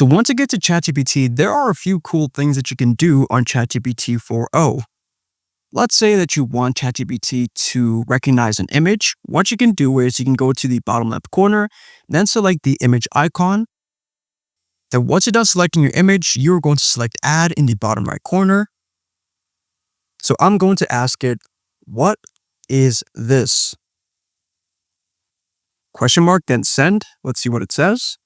So once you get to ChatGPT, there are a few cool things that you can do on ChatGPT 4.0. Let's say that you want ChatGPT to recognize an image. What you can do is you can go to the bottom left corner, then select the image icon. Then once you're done selecting your image, you're going to select add in the bottom right corner. So I'm going to ask it, what is this? Question mark, then send. Let's see what it says.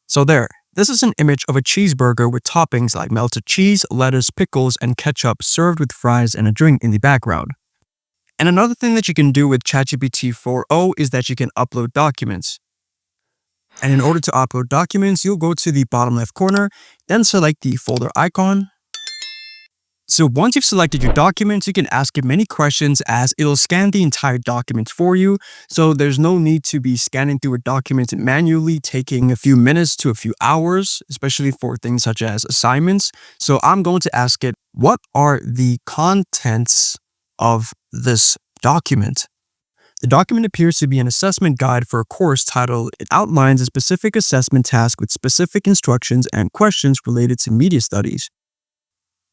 So there, this is an image of a cheeseburger with toppings like melted cheese, lettuce, pickles, and ketchup served with fries and a drink in the background. And another thing that you can do with ChatGPT 4.0 is that you can upload documents. And in order to upload documents, you'll go to the bottom left corner, then select the folder icon. So once you've selected your documents, you can ask it many questions as it'll scan the entire document for you. So there's no need to be scanning through a document manually, taking a few minutes to a few hours, especially for things such as assignments. So I'm going to ask it, what are the contents of this document? The document appears to be an assessment guide for a course title. It outlines a specific assessment task with specific instructions and questions related to media studies.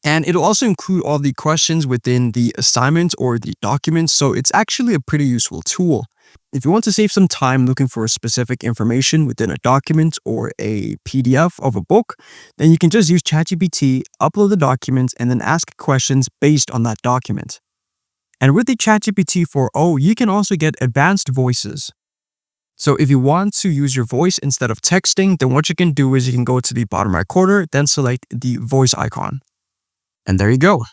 And it'll also include all the questions within the assignment or the document, so it's actually a pretty useful tool. If you want to save some time looking for specific information within a document or a PDF of a book, then you can just use ChatGPT, upload the document, and then ask questions based on that document. And with the ChatGPT 4.0, you can also get advanced voices. So if you want to use your voice instead of texting, then what you can do is you can go to the bottom right corner, then select the voice icon. And there you go.